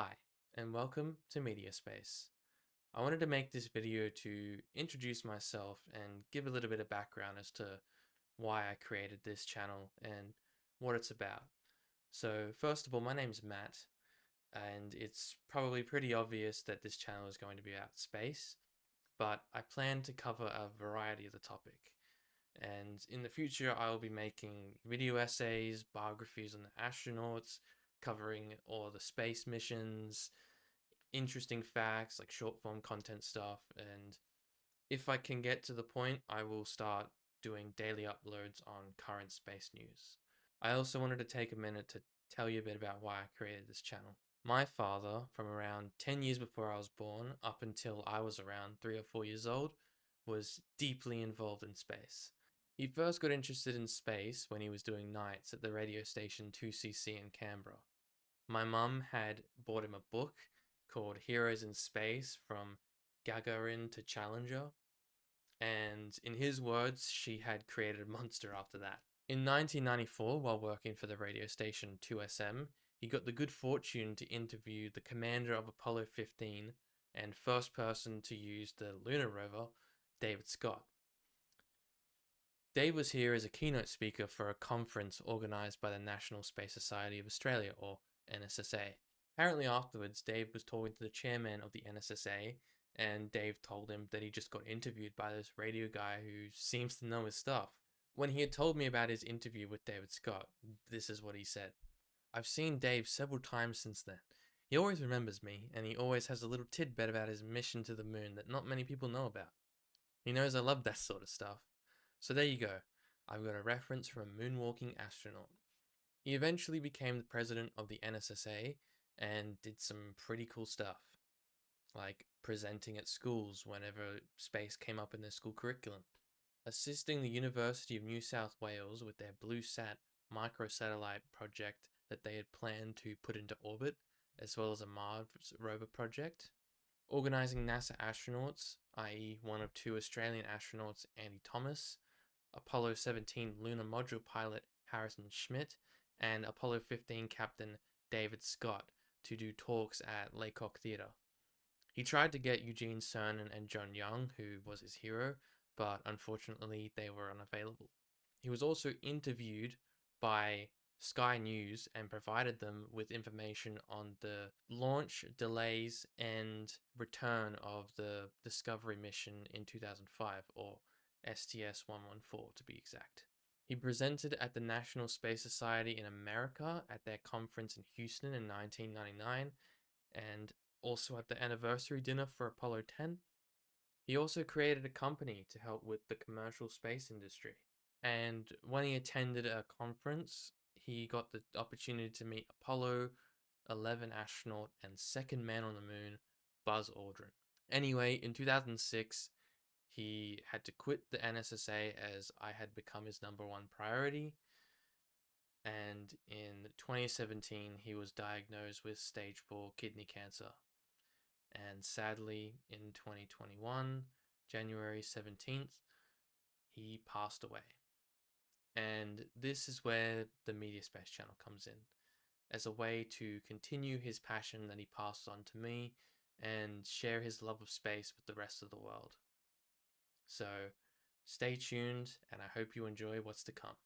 Hi, and welcome to MEDIASPACE. I wanted to make this video to introduce myself and give a little bit of background as to why I created this channel and what it's about. So first of all, my name's Matt, and it's probably pretty obvious that this channel is going to be about space, but I plan to cover a variety of the topic. And in the future, I will be making video essays, biographies on the astronauts, covering all the space missions, interesting facts, like short form content stuff. And if I can get to the point, I will start doing daily uploads on current space news. I also wanted to take a minute to tell you a bit about why I created this channel. My father, from around 10 years before I was born up until I was around 3 or 4 years old, was deeply involved in space. He first got interested in space when he was doing nights at the radio station 2CC in Canberra. My mum had bought him a book called Heroes in Space from Gagarin to Challenger, and in his words, she had created a monster after that. In 1994, while working for the radio station 2SM, he got the good fortune to interview the commander of Apollo 15 and first person to use the lunar rover, David Scott. Dave was here as a keynote speaker for a conference organised by the National Space Society of Australia, or NSSA. Apparently afterwards, Dave was talking to the chairman of the NSSA, and Dave told him that he just got interviewed by this radio guy who seems to know his stuff. When he had told me about his interview with David Scott, this is what he said. I've seen Dave several times since then. He always remembers me, and he always has a little tidbit about his mission to the moon that not many people know about. He knows I love that sort of stuff. So there you go. I've got a reference from a moonwalking astronaut. He eventually became the president of the NSSA and did some pretty cool stuff, like presenting at schools whenever space came up in their school curriculum, assisting the University of New South Wales with their BlueSat microsatellite project that they had planned to put into orbit, as well as a Mars rover project, organising NASA astronauts, i.e. one of two Australian astronauts, Andy Thomas, Apollo 17 lunar module pilot Harrison Schmitt, and Apollo 15 captain David Scott to do talks at Laycock Theatre. He tried to get Eugene Cernan and John Young, who was his hero, but unfortunately they were unavailable. He was also interviewed by Sky News and provided them with information on the launch, delays, and return of the Discovery mission in 2005, or STS-114 to be exact. He presented at the National Space Society in America at their conference in Houston in 1999, and also at the anniversary dinner for Apollo 10. He also created a company to help with the commercial space industry. And when he attended a conference, he got the opportunity to meet Apollo 11 astronaut and second man on the moon, Buzz Aldrin. Anyway, in 2006, he had to quit the NSSA as I had become his #1 priority. And in 2017, he was diagnosed with stage 4 kidney cancer. And sadly, in 2021, January 17th, he passed away. And this is where the MEDIASPACE channel comes in, as a way to continue his passion that he passed on to me and share his love of space with the rest of the world. So stay tuned, and I hope you enjoy what's to come.